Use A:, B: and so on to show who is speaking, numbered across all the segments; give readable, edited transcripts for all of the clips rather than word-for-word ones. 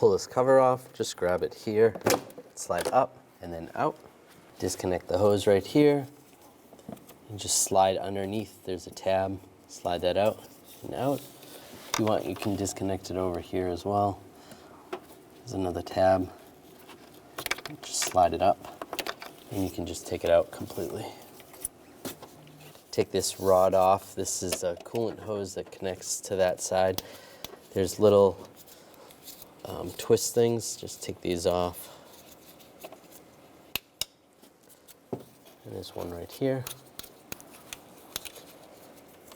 A: pull this cover off, just grab it here, slide up and then out. Disconnect the hose right here and just slide underneath. There's a tab, slide that out and out. If you want, you can disconnect it over here as well. There's another tab, just slide it up and you can just take it out completely. Take this rod off. This is a coolant hose that connects to that side. There's little twist things, just take these off. And there's one right here.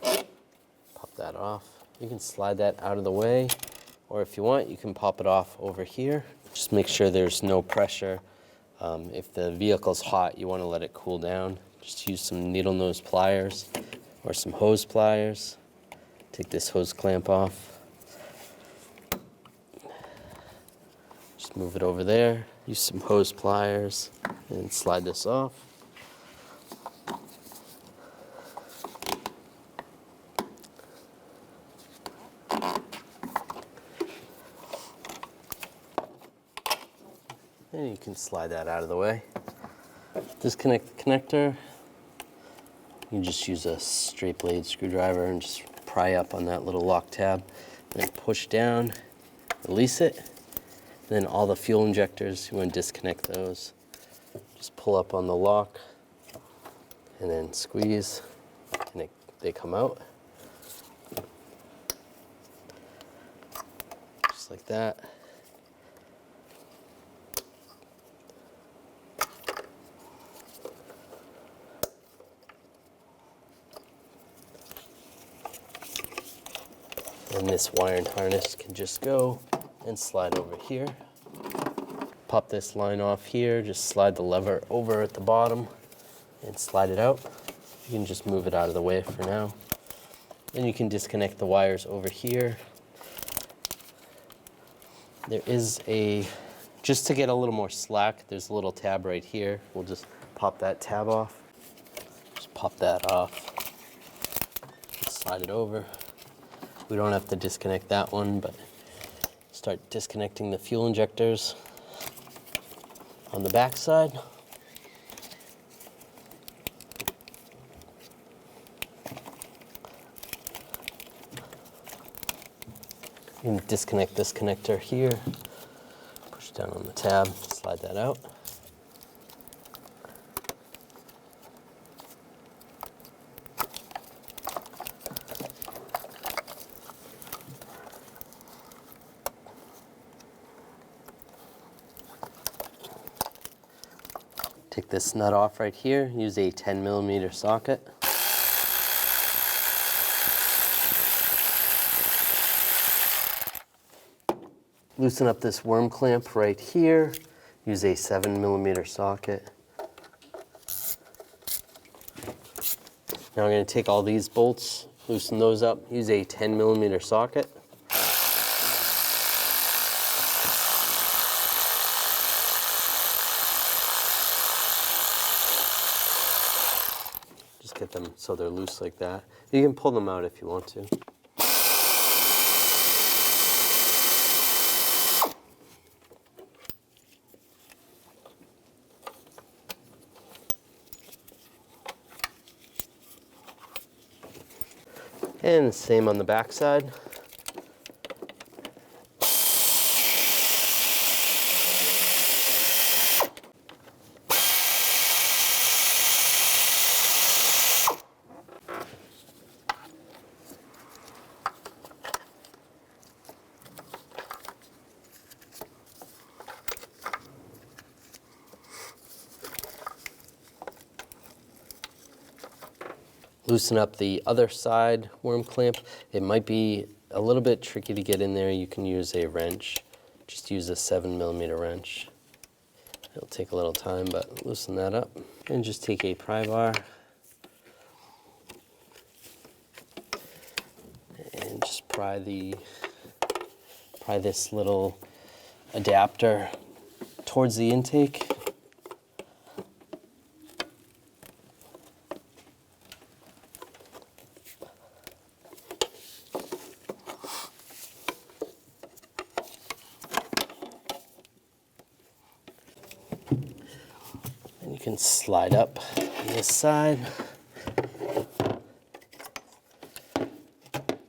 A: Pop that off. You can slide that out of the way, or if you want, you can pop it off over here. Just make sure there's no pressure. If the vehicle's hot, you want to let it cool down. Just use some needle nose pliers or some hose pliers. Take this hose clamp off. Just move it over there. Use some hose pliers and slide this off. And you can slide that out of the way. Disconnect the connector. You can just use a straight blade screwdriver and just pry up on that little lock tab. Then push down, release it. Then all the fuel injectors, you want to disconnect those. Just pull up on the lock and then squeeze and they come out. Just like that. And this wire and harness can just go and slide over here. Pop this line off here, just slide the lever over at the bottom and slide it out. You can just move it out of the way for now. Then you can disconnect the wires over here. There is just to get a little more slack, there's a little tab right here. We'll just pop that tab off. Just pop that off. Just slide it over. We don't have to disconnect that one, but start disconnecting the fuel injectors on the back side. You can disconnect this connector here, push down on the tab, slide that out. Take this nut off right here, use a 10mm socket. Loosen up this worm clamp right here, use a 7mm socket. Now I'm going to take all these bolts, loosen those up, use a 10mm socket. Get them so they're loose like that. You can pull them out if you want to. And the same on the back side. Loosen up the other side worm clamp. It might be a little bit tricky to get in there. You can use a wrench. Just use a 7mm wrench. It'll take a little time, but loosen that up. And just take a pry bar and just pry this little adapter towards the intake. can slide up on this side,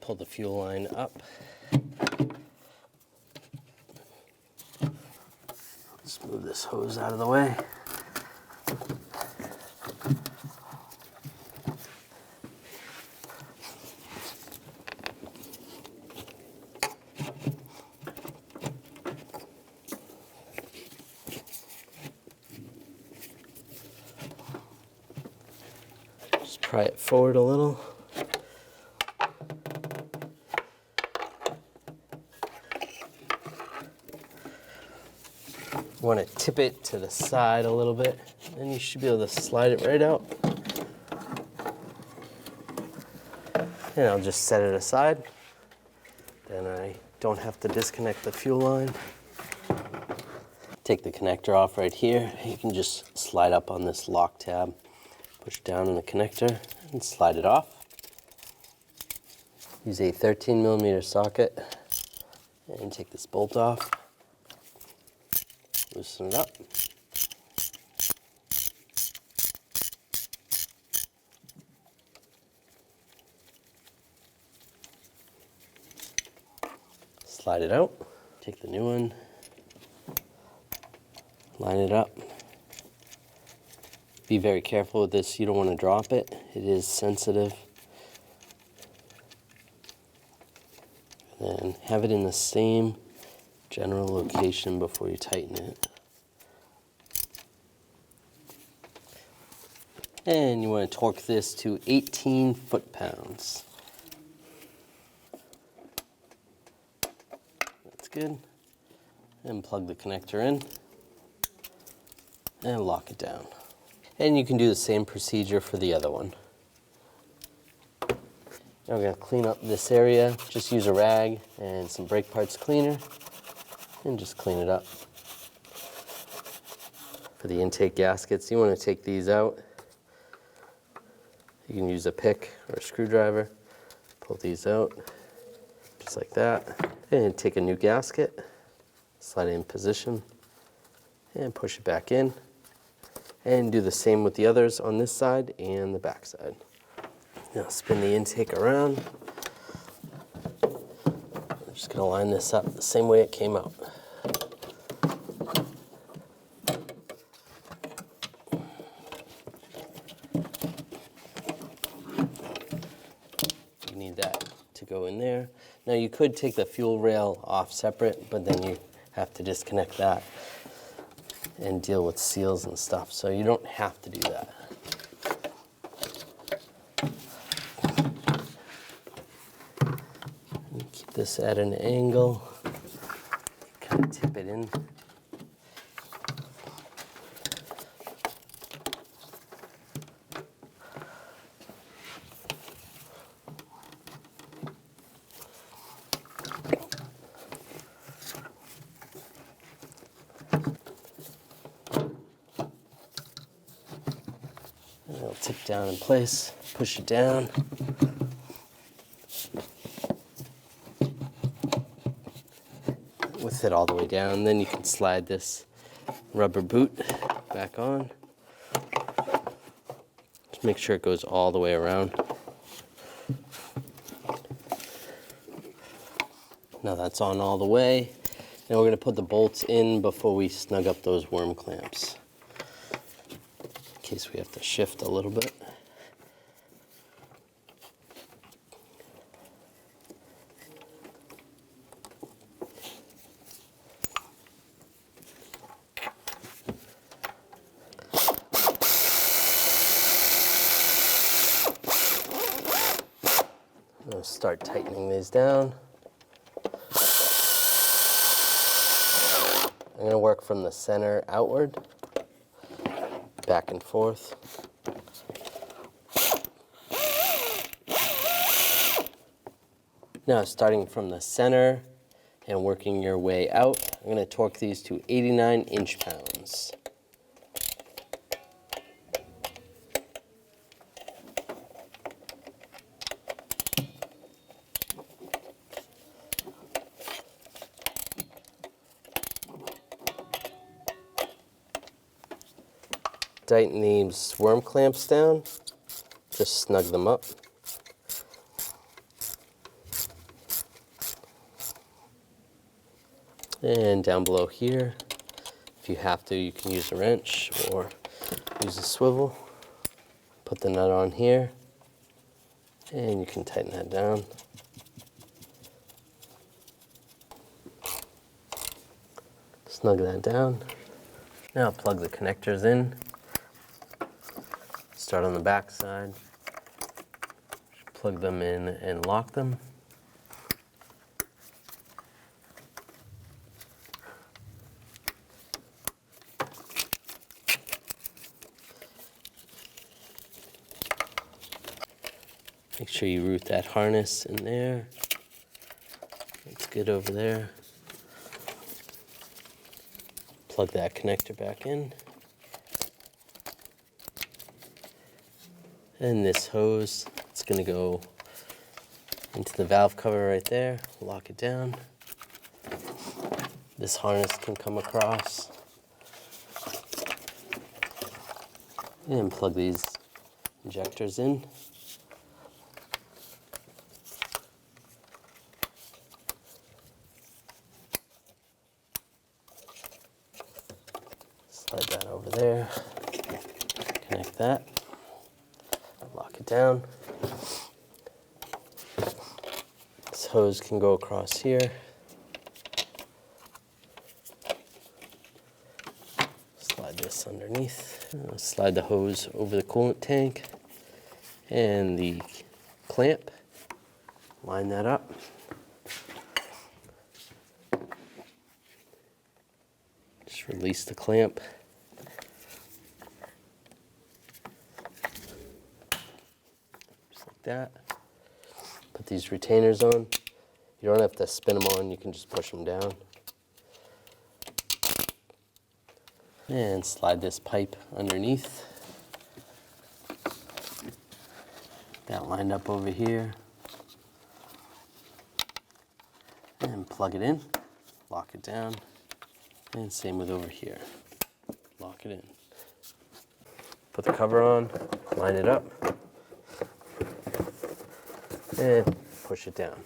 A: pull the fuel line up. Let's move this hose out of the way. Pry it forward a little. You want to tip it to the side a little bit, and you should be able to slide it right out. And I'll just set it aside. Then I don't have to disconnect the fuel line. Take the connector off right here. You can just slide up on this lock tab. Push down on the connector and slide it off. Use a 13mm socket and take this bolt off. Loosen it up. Slide it out. Take the new one. Line it up. Be very careful with this, you don't want to drop it. It is sensitive. And then have it in the same general location before you tighten it. And you want to torque this to 18 foot-pounds. That's good. And plug the connector in and lock it down. And you can do the same procedure for the other one. Now we're going to clean up this area. Just use a rag and some brake parts cleaner and just clean it up. For the intake gaskets, you want to take these out. You can use a pick or a screwdriver. Pull these out, just like that. And take a new gasket, slide it in position, and push it back in. And do the same with the others on this side and the back side. Now spin the intake around. I'm just going to line this up the same way it came out. You need that to go in there. Now you could take the fuel rail off separate, but then you have to disconnect that and deal with seals and stuff, so you don't have to do that. Keep this at an angle, kind of tip it in. It'll tip down in place, push it down. With it all the way down, then you can slide this rubber boot back on. Just make sure it goes all the way around. Now that's on all the way. Now we're going to put the bolts in before we snug up those worm clamps, in case we have to shift a little bit. I'm going to start tightening these down. I'm going to work from the center outward, back and forth. Now, starting from the center and working your way out, I'm going to torque these to 89 inch-pounds. Tighten these worm clamps down, just snug them up. And down below here, if you have to, you can use a wrench or use a swivel. Put the nut on here, and you can tighten that down. Snug that down. Now plug the connectors in. Start on the back side. Plug them in and lock them. Make sure you route that harness in there. It's good over there. Plug that connector back in. And this hose, it's going to go into the valve cover right there. Lock it down. This harness can come across. And plug these injectors in. Slide that over there. Connect that. Lock it down. This hose can go across here. Slide this underneath. Slide the hose over the coolant tank and the clamp. Line that up. Just release the clamp. That. Put these retainers on. You don't have to spin them on, you can just push them down. And slide this pipe underneath. That lined up over here. And plug it in, lock it down. And same with over here. Lock it in. Put the cover on, line it up. And push it down.